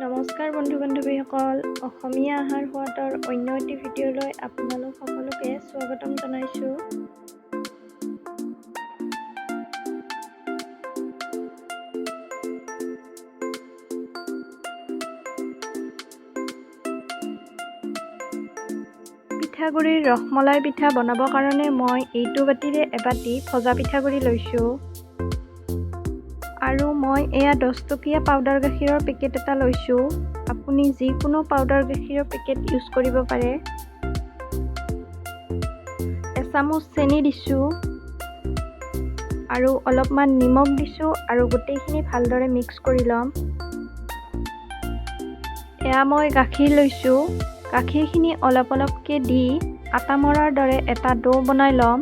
নমস্কাৰ বন্ধু বান্ধৱীসকল, অসমীয়া আহাৰ সোৱাদৰ অন্য এটি ভিডিঅ'লৈ আপোনালোক সকলোকে স্বাগতম জনাইছোঁ। পিঠাগুড়িৰ ৰসমলাই পিঠা বনাবৰ কাৰণে মই এইটো বাতিৰে এবাতি ভজা পিঠাগুড়ি লৈছোঁ। আৰু মই এয়া 10 টকীয়া পাউডাৰ গাখীৰৰ পেকেট এটা লৈছোঁ। আপুনি যিকোনো পাউডাৰ গাখীৰৰ পেকেট ইউজ কৰিব পাৰে। এচামুচ চেনি দিছোঁ আৰু অলপমান নিমখ দিছোঁ আৰু গোটেইখিনি ভালদৰে মিক্স কৰি ল'ম। এয়া মই গাখীৰ লৈছোঁ। গাখীৰখিনি অলপ অলপকৈ দি আটা মৰাৰ দৰে এটা ডো বনাই ল'ম।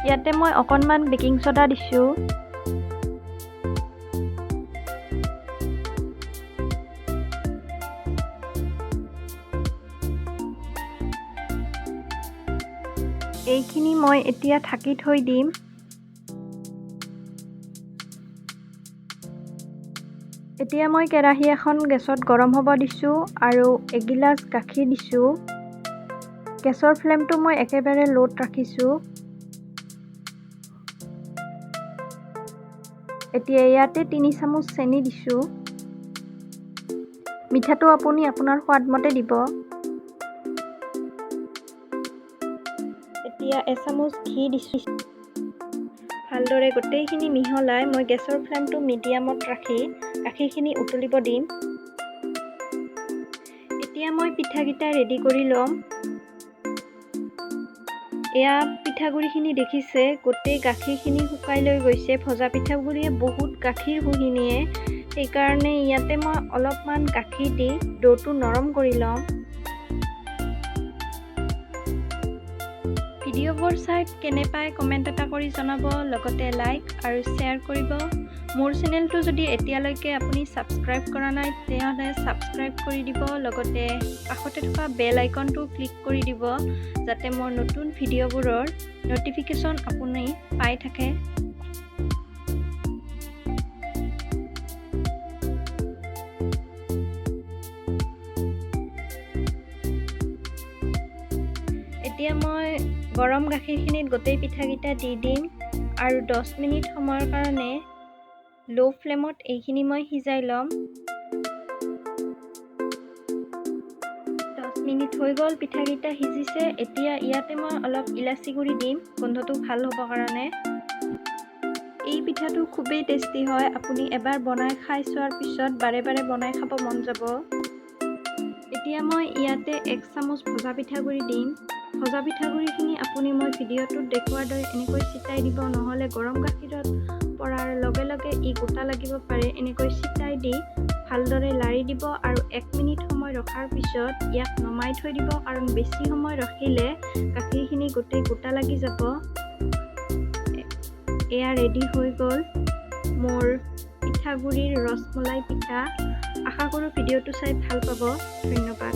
ইয়াতে মই অকণমান বেকিং ছ'ডা দিছোঁ। এইখিনি মই এতিয়া ঢাকি থৈ দিম। এতিয়া মই কেৰাহী এখন গেছত গৰম হ'ব দিছোঁ আৰু এগিলাচ গাখীৰ দিছোঁ। গেছৰ ফ্লেমটো মই একেবাৰে ল'ত ৰাখিছোঁ। এতিয়া ইয়াতে 3 চামুচ চেনি দিছোঁ। মিঠাটো আপুনি আপোনাৰ সোৱাদ মতে দিব। এতিয়া এচামুচ ঘি দিছোঁ। ভালদৰে গোটেইখিনি মিহলাই মই গেছৰ ফ্লেমটো মিডিয়ামত ৰাখি গাখীৰখিনি উতলিব দিম। এতিয়া মই পিঠাকেইটা ৰেডি কৰি ল'ম। এয়া পিঠাগুড়িখিনি দেখিছে, গোটেই গাখীৰখিনি শুকাই লৈ গৈছে। ভজা পিঠাগুড়িয়ে বহুত গাখীৰ শুহি নিয়ে, সেইকাৰণে ইয়াতে মই অলপমান গাখীৰ দি ডোটো নৰম কৰি ল'ম। ভিডিঅ'বোৰ চাই কেনে পায় কমেণ্ট এটা কৰি জনাব, লগতে লাইক আৰু শ্বেয়াৰ কৰিব। মোৰ চেনেলটো যদি এতিয়ালৈকে আপুনি ছাবস্ক্ৰাইব কৰা নাই তেতিয়াহ'লে ছাবস্ক্ৰাইব কৰি দিব, লগতে কাষতে থকা বেল আইকনটো ক্লিক কৰি দিব যাতে মোৰ নতুন ভিডিঅ'বোৰৰ ন'টিফিকেশ্যন আপুনি পাই থাকে। এতিয়া মই গৰম গাখীৰখিনিত গোটেই পিঠাকেইটা দি দিম আৰু 10 মিনিট সময়ৰ কাৰণে ল' ফ্লেমত এইখিনি মই সিজাই ল'ম। 10 মিনিট হৈ গ'ল, পিঠাকেইটা সিজিছে। এতিয়া ইয়াতে মই অলপ ইলাচি গুড়ি দিম গোন্ধটো ভাল হ'ব কাৰণে। এই পিঠাটো খুবেই টেষ্টি হয়। আপুনি এবাৰ বনাই খাই চোৱাৰ পিছত বাৰে বাৰে বনাই খাব মন যাব। এতিয়া মই ইয়াতে 1 চামুচ ভজা পিঠাগুড়ি দিম। ভজা পিঠাগুড়িখিনি আপুনি মই ভিডিঅ'টোত দেখুৱাৰ দৰে এনেকৈ ছিটাই দিব, নহ'লে গৰম গাখীৰত পৰাৰ লগে লগে ই গোটা লাগিব পাৰে। এনেকৈ ছিটাই দি ভালদৰে লাৰি দিব আৰু 1 মিনিট সময় ৰখাৰ পিছত ইয়াক নমাই থৈ দিব, কাৰণ বেছি সময় ৰাখিলে গাখীৰখিনি গোটেই গোটা লাগি যাব। এয়া ৰেডি হৈ গ'ল মোৰ পিঠাগুড়িৰ ৰসমলাই পিঠা। আশা কৰোঁ ভিডিঅ'টো চাই ভাল পাব। ধন্যবাদ।